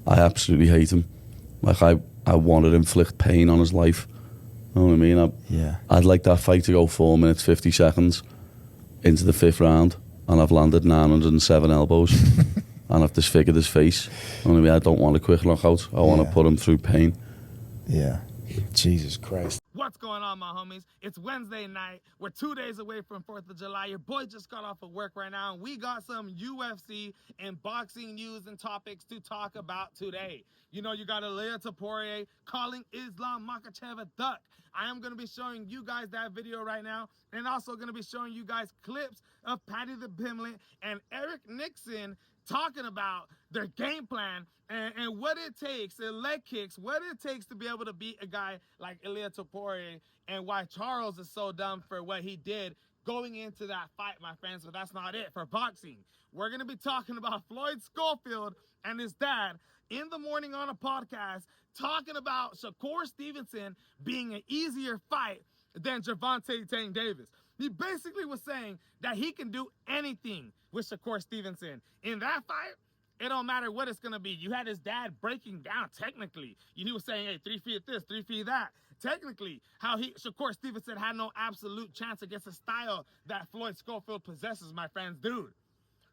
I absolutely hate him. Like, I want to inflict pain on his life. You know what I mean? I'd like that fight to go 4 minutes, 50 seconds into the 5th round, and I've landed 907 elbows, and I've disfigured his face. You know what I mean? I don't want a quick knockout. I want to put him through pain. Yeah. Jesus Christ. What's going on, my homies? It's Wednesday night. We're 2 days away from 4th of July. Your boy just got off of work right now, and we got some UFC and boxing news and topics to talk about today. You know, you got Ilia Topuria calling Islam Makhachev a duck. I am going to be showing you guys that video right now, and also going to be showing you guys clips of Paddy the Pimblett and Eric Nixon talking about their game plan and what it takes, and leg kicks, what it takes to be able to beat a guy like Ilia Topuria, and why Charles is so dumb for what he did going into that fight, my friends. But that's not it for boxing. We're going to be talking about Floyd Schofield and his dad in the morning on a podcast, talking about Shakur Stevenson being an easier fight than Gervonta Tank Davis. He basically was saying that he can do anything with Shakur Stevenson. In that fight, it don't matter what it's going to be. You had his dad breaking down technically. He was saying, hey, 3 feet this, 3 feet that. Technically, how Shakur Stevenson had no absolute chance against the style that Floyd Schofield possesses, my friends. Dude,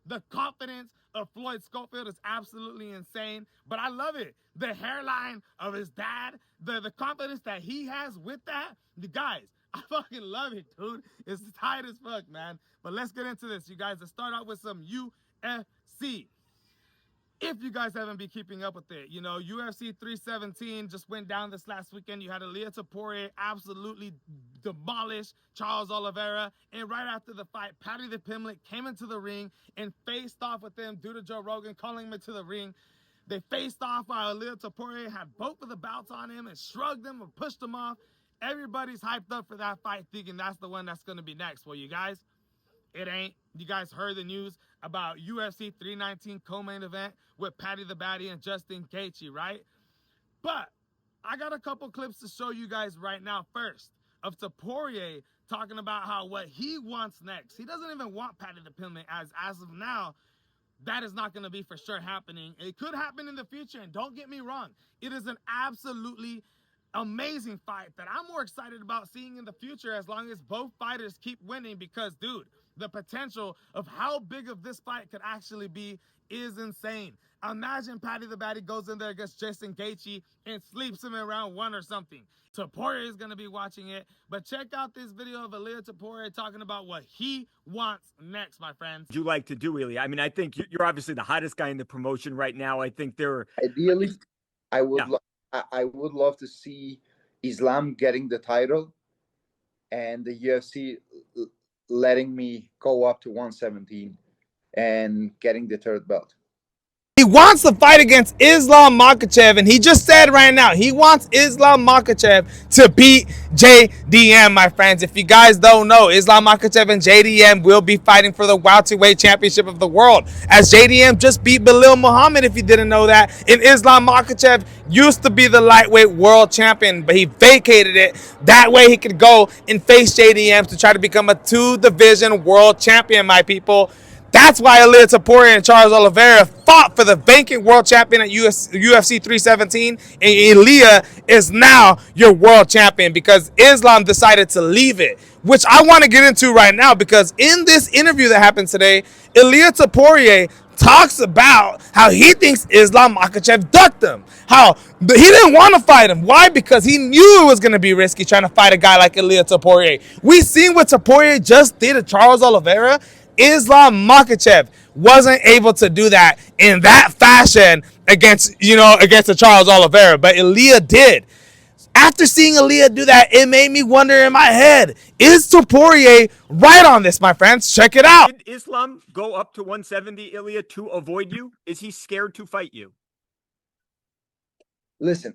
the confidence of Floyd Schofield is absolutely insane, but I love it. The hairline of his dad, the confidence that he has with that, the guys, I fucking love it, dude. It's tight as fuck, man. But let's get into this, you guys. Let's start out with some UFC. If you guys haven't been keeping up with it, you know, UFC 317 just went down this last weekend. You had Ilia Topuria absolutely demolish Charles Oliveira. And right after the fight, Paddy the Pimblett came into the ring and faced off with him due to Joe Rogan calling him into the ring. They faced off while Ilia Topuria had both of the belts on him and shrugged him or pushed him off. Everybody's hyped up for that fight, thinking that's the one that's going to be next. Well, you guys, it ain't. You guys heard the news about UFC 319 co-main event with Paddy the Baddy and Justin Gaethje, right? But I got a couple clips to show you guys right now first of Topuria talking about how what he wants next. He doesn't even want Paddy the Pimblett as of now. That is not going to be for sure happening. It could happen in the future, and don't get me wrong. It is an absolutely amazing fight that I'm more excited about seeing in the future as long as both fighters keep winning because, dude, the potential of how big of this fight could actually be is insane. Imagine Paddy the Baddy goes in there against Justin Gaethje and sleeps him in round 1 or something. Topuria is going to be watching it, but check out this video of Ilia Topuria talking about what he wants next, my friends. You like to do, Ilia? I mean, I think you're obviously the hottest guy in the promotion right now. I think Ideally, I would love to see Islam getting the title and the UFC letting me go up to 117 and getting the 3rd belt. He wants to fight against Islam Makhachev, and he just said right now he wants Islam Makhachev to beat JDM, my friends. If you guys don't know, Islam Makhachev and JDM will be fighting for the welterweight championship of the world, as JDM just beat Belal Muhammad, if you didn't know that. And Islam Makhachev used to be the lightweight world champion, but he vacated it. That way he could go and face JDM to try to become a 2-division world champion, my people. That's why Ilia Topuria and Charles Oliveira fought for the vacant world champion at UFC 317. And Ilia is now your world champion because Islam decided to leave it, which I want to get into right now because in this interview that happened today, Ilia Topuria talks about how he thinks Islam Makhachev ducked him. How he didn't want to fight him. Why? Because he knew it was going to be risky trying to fight a guy like Ilia Topuria. We seen what Topuria just did to Charles Oliveira. Islam Makhachev wasn't able to do that in that fashion against the Charles Oliveira, but Ilia did. After seeing Ilia do that, it made me wonder in my head, is Topuria right on this, my friends? Check it out. Did Islam go up to 170, Ilia, to avoid you? Is he scared to fight you? Listen,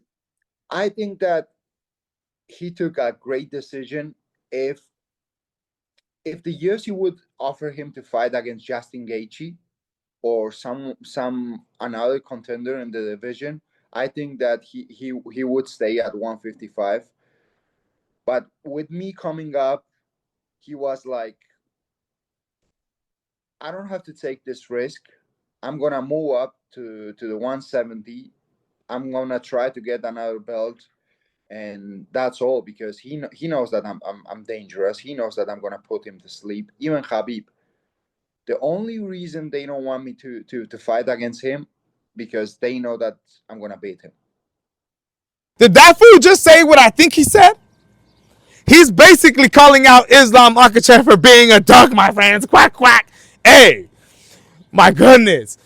I think that he took a great decision. If the UFC would offer him to fight against Justin Gaethje or some another contender in the division, I think that he would stay at 155. But with me coming up, he was like, I don't have to take this risk. I'm gonna move up to the 170 I'm gonna try to get another belt, and that's all, because he knows that I'm dangerous. He knows that I'm gonna put him to sleep. Even Khabib. The only reason they don't want me to fight against him, because they know that I'm gonna beat him. Did that fool just say what I think he said? He's basically calling out Islam Makhachev for being a duck, my friends. Quack, quack. Hey, my goodness.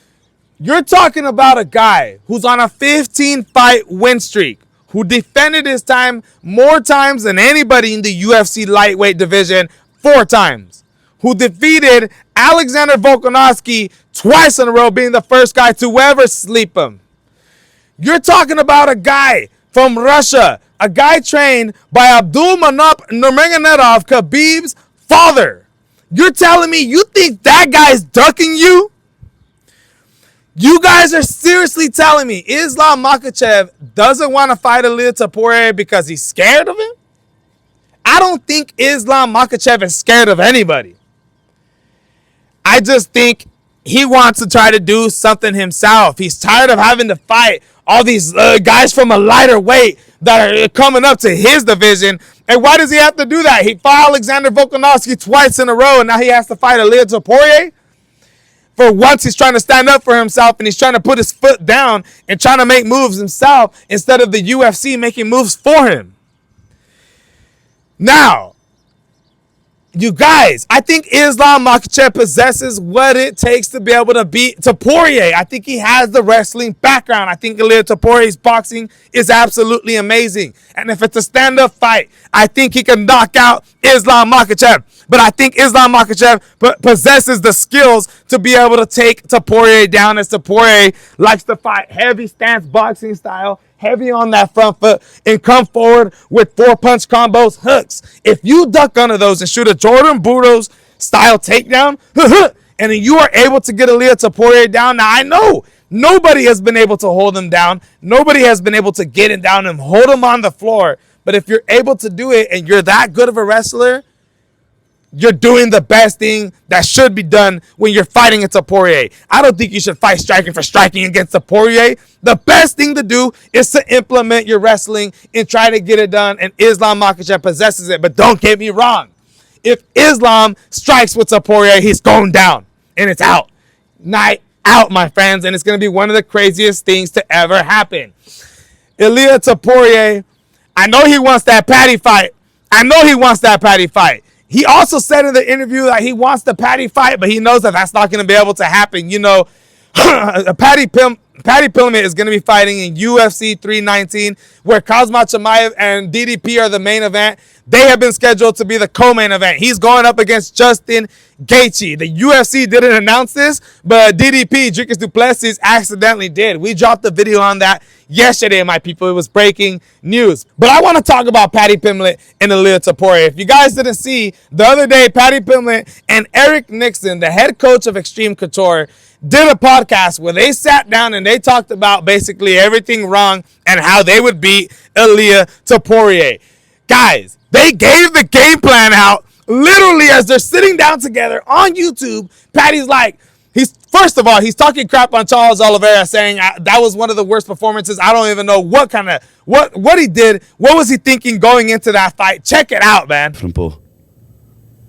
You're talking about a guy who's on a 15-fight win streak, who defended his time more times than anybody in the UFC lightweight division, 4 times, who defeated Alexander Volkanovski twice in a row, being the first guy to ever sleep him. You're talking about a guy from Russia, a guy trained by Abdulmanap Nurmagomedov, Khabib's father. You're telling me you think that guy's ducking you? You guys are seriously telling me Islam Makhachev doesn't want to fight Ilia Topuria because he's scared of him? I don't think Islam Makhachev is scared of anybody. I just think he wants to try to do something himself. He's tired of having to fight all these guys from a lighter weight that are coming up to his division. And why does he have to do that? He fought Alexander Volkanovski twice in a row, and now he has to fight Ilia Topuria? For once, he's trying to stand up for himself, and he's trying to put his foot down and trying to make moves himself instead of the UFC making moves for him. Now, you guys, I think Islam Makhachev possesses what it takes to be able to beat Topuria. I think he has the wrestling background. I think Ilia Topuria's boxing is absolutely amazing. And if it's a stand-up fight, I think he can knock out Islam Makhachev. But I think Islam Makhachev possesses the skills to be able to take Topuria down, as Topuria likes to fight heavy stance boxing style, heavy on that front foot, and come forward with 4-punch combos, hooks. If you duck under those and shoot a Jordan Burroughs style takedown, and then you are able to get Ilia Topuria down. Now, I know nobody has been able to hold him down. Nobody has been able to get him down and hold him on the floor. But if you're able to do it and you're that good of a wrestler, you're doing the best thing that should be done when you're fighting a Topuria. I don't think you should fight striking for striking against Topuria. The best thing to do is to implement your wrestling and try to get it done, and Islam Makhachev possesses it. But don't get me wrong. If Islam strikes with Topuria, he's going down, and it's out. Night out, my friends, and it's going to be one of the craziest things to ever happen. Ilia Topuria, I know he wants that paddy fight. He also said in the interview that he wants the paddy fight, but he knows that that's not going to be able to happen. You know, Paddy Pimblett is going to be fighting in UFC 319, where Khamzat Chimaev and DDP are the main event. They have been scheduled to be the co-main event. He's going up against Justin Gaethje. The UFC didn't announce this, but DDP, Dricus Du Plessis, accidentally did. We dropped the video on that yesterday, my people. It was breaking news. But I want to talk about Paddy Pimblett and Ilia Topuria. If you guys didn't see, the other day, Paddy Pimblett and Eric Nixon, the head coach of Extreme Couture, did a podcast where they sat down and they talked about basically everything wrong and how they would beat Ilia Topuria. Guys, they gave the game plan out literally as they're sitting down together on YouTube. Paddy's like, first of all, he's talking crap on Charles Oliveira, saying that was one of the worst performances. I don't even know what he did. What was he thinking going into that fight? Check it out, man.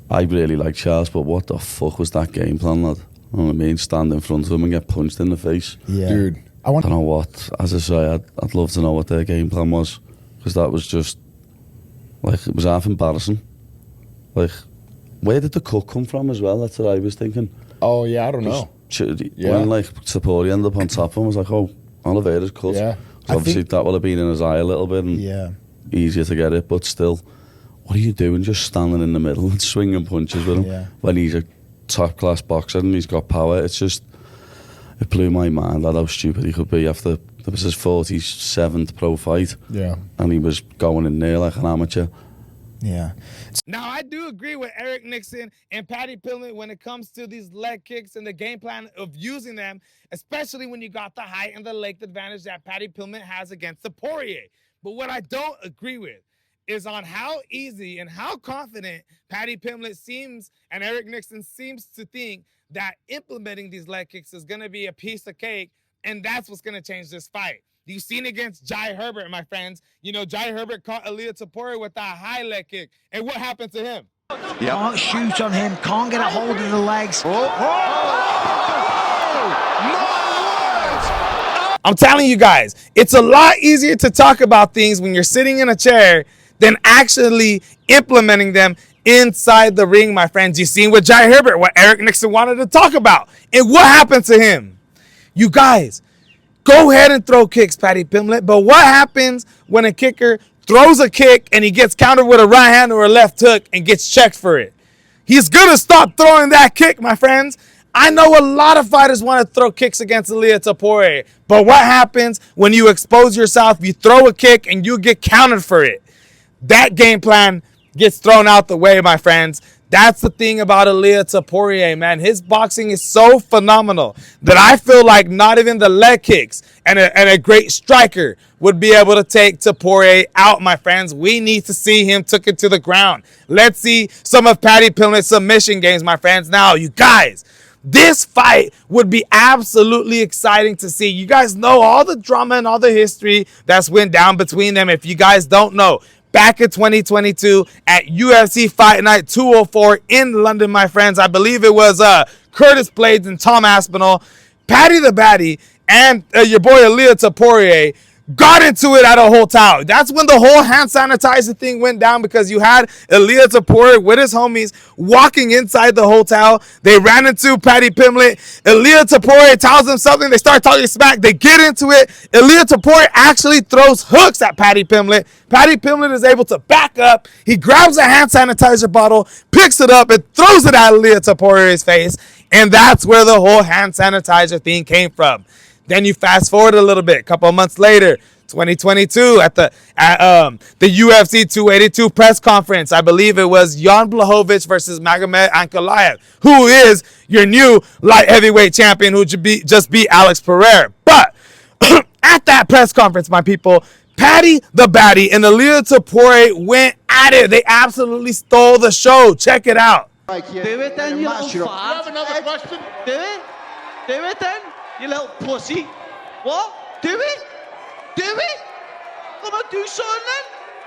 I really like Charles, but what the fuck was that game plan, lad? You know what I mean? Stand in front of him and get punched in the face. Yeah. Dude, I don't know what. As I say, I'd love to know what their game plan was, because that was just, like, it was half embarrassing. Like, where did the cut come from as well? That's what I was thinking. Oh, yeah, I don't know. When, like, Topuria ended up on top of him, I was like, oh, Oliveira's cut. Yeah. So obviously, that would have been in his eye a little bit and easier to get it, but still, what are you doing just standing in the middle and swinging punches with him when he's a top-class boxer and he's got power? It's just, it blew my mind at how stupid he could be after, it was his 47th pro fight. Yeah. And he was going in there like an amateur. Yeah. Now, I do agree with Eric Nixon and Paddy Pimblett when it comes to these leg kicks and the game plan of using them, especially when you got the height and the length advantage that Paddy Pimblett has against Topuria. But what I don't agree with is on how easy and how confident Paddy Pimblett seems and Eric Nixon seems to think that implementing these leg kicks is going to be a piece of cake And that's what's going to change this fight. You've seen against Jai Herbert, my friends. You know, Jai Herbert caught Ilia Topuria with that high leg kick. And what happened to him? Yep. Can't shoot on him, can't get a hold of the legs. I'm telling you guys, it's a lot easier to talk about things when you're sitting in a chair than actually implementing them inside the ring, my friends. You've seen with Jai Herbert what Eric Nixon wanted to talk about. And what happened to him? You guys, go ahead and throw kicks, Paddy Pimblett. But what happens when a kicker throws a kick and he gets countered with a right hand or a left hook and gets checked for it? He's going to stop throwing that kick, my friends. I know a lot of fighters want to throw kicks against Ilia Topuria. But what happens when you expose yourself, you throw a kick, and you get countered for it? That game plan gets thrown out the way, my friends. That's the thing about Ilia Topuria, man. His boxing is so phenomenal that I feel like not even the leg kicks and a great striker would be able to take Topuria out, my friends. We need to see him took it to the ground. Let's see some of Paddy Pimblett's submission games, my friends. Now, you guys, this fight would be absolutely exciting to see. You guys know all the drama and all the history that's went down between them. If you guys don't know, back in 2022 at UFC Fight Night 204 in London, my friends, I believe it was Curtis Blades and Tom Aspinall, Paddy the Baddy, and your boy Ilia Topuria got into it at a hotel. That's when the whole hand sanitizer thing went down, because you had Ilia Topuria with his homies walking inside the hotel. They ran into Paddy Pimblett. Ilia Topuria tells them something. They start talking smack. They get into it. Ilia Topuria actually throws hooks at Paddy Pimblett. Paddy Pimblett is able to back up. He grabs a hand sanitizer bottle, picks it up, and throws it at Ilia Topuria's face. And that's where the whole hand sanitizer thing came from. Then you fast forward a little bit, a couple of months later, 2022, at the UFC 282 press conference. I believe it was Jan Blachowicz versus Magomed Ankalaev, who is your new light heavyweight champion, who just beat Alex Pereira. But at that press conference, my people, Paddy the Baddy and Ilia Topuria went at it. They absolutely stole the show. Check it out. Do it then, you little fart. You have another question? Do it. Do it then, you little pussy. What? Do it. Do it. Come on, do something then.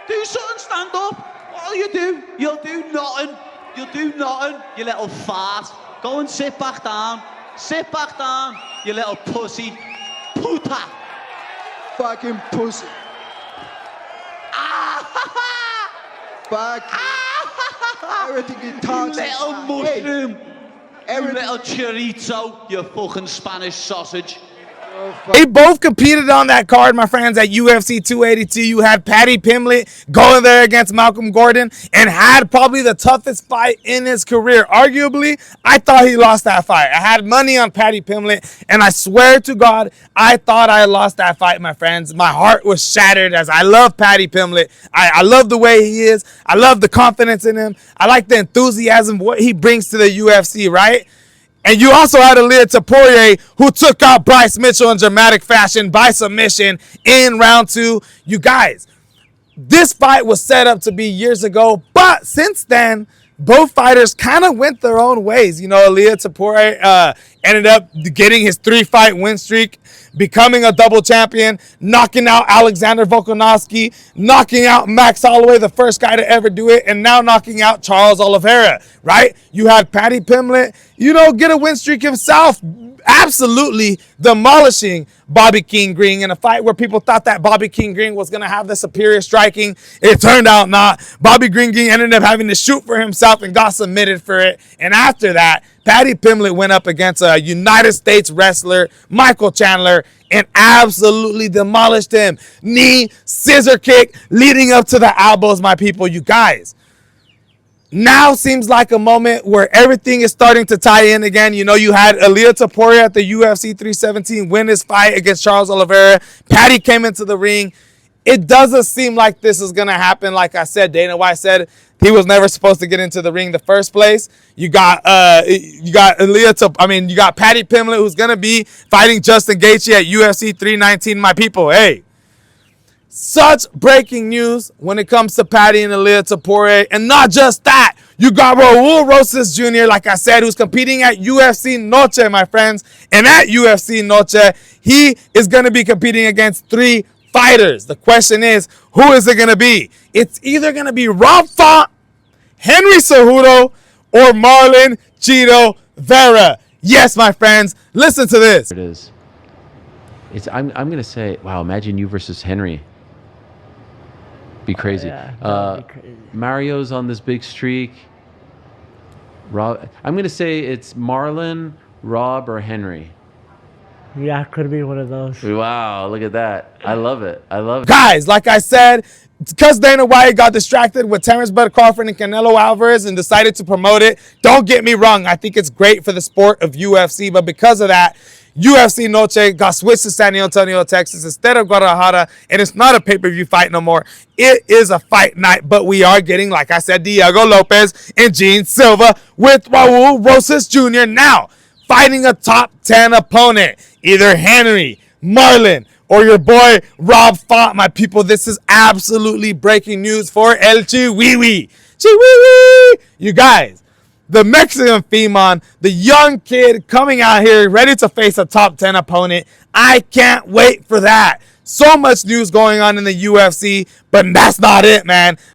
Do something, stand up. What'll you do? You'll do nothing. You'll do nothing, you little fart. Go and sit back down. Sit back down, you little pussy. Puta. Fucking pussy. Fuck. Everything you talk. You little mushroom. You little chorizo, you fucking Spanish sausage. They both competed on that card, my friends, at UFC 282. You had Paddy Pimblett going there against Malcolm Gordon and had probably the toughest fight in his career. Arguably, I thought he lost that fight. I had money on Paddy Pimblett, and I swear to God, I thought I lost that fight, my friends. My heart was shattered, as I love Paddy Pimblett. I love the way he is. I love the confidence in him. I like the enthusiasm, what he brings to the UFC, right? And you also had Ilia Topuria, who took out Bryce Mitchell in dramatic fashion by submission in round 2. You guys, this fight was set up to be years ago, but since then, both fighters kind of went their own ways. You know, Ilia Topuria ended up getting his 3-fight win streak, becoming a double champion, knocking out Alexander Volkanovski, knocking out Max Holloway, the first guy to ever do it, and now knocking out Charles Oliveira, right? You had Paddy Pimblett, you know, get a win streak himself, absolutely demolishing Bobby King Green in a fight where people thought that Bobby King Green was going to have the superior striking. It turned out not. Bobby King Green ended up having to shoot for himself and got submitted for it. And after that, Paddy Pimblett went up against a United States wrestler, Michael Chandler, and absolutely demolished him. Knee, scissor kick, leading up to the elbows, my people. You guys, now seems like a moment where everything is starting to tie in again. You know, you had Ilia Topuria at the UFC 317 win his fight against Charles Oliveira. Paddy came into the ring. It doesn't seem like this is going to happen. Like I said, Dana White said he was never supposed to get into the ring in the first place. You got you got Paddy Pimblett, who's going to be fighting Justin Gaethje at UFC 319, my people. Hey, such breaking news when it comes to Paddy and Ilia Topuria. And not just that, You got Raul Rosas Jr., like I said, who's competing at UFC Noche, my friends. And at UFC Noche, he is going to be competing against 3 fighters. The question is, who is it going to be? It's either going to be Rob Font, Henry Cejudo, or Marlon Chito Vera. Yes, my friends, listen to this. It is. I'm going to say, wow, imagine you versus Henry. Be crazy. That'd be crazy. Mario's on this big streak. Rob, I'm going to say it's Marlon, Rob, or Henry. Yeah, could be one of those. Wow, look at that. I love it. I love it. Guys, like I said, because Dana White got distracted with Terrence Bud Crawford and Canelo Alvarez and decided to promote it, don't get me wrong, I think it's great for the sport of UFC, but because of that, UFC Noche got switched to San Antonio, Texas instead of Guadalajara, and it's not a pay-per-view fight no more. It is a fight night, but we are getting, like I said, Diego Lopez and Gene Silva with Raul Rosas Jr. now fighting a top 10 opponent, either Henry, Marlon, or your boy Rob Font. My people, this is absolutely breaking news for El Chihuihui. Chihuihui! You guys, the Mexican Femon, the young kid coming out here ready to face a top 10 opponent. I can't wait for that. So much news going on in the UFC, but that's not it, man.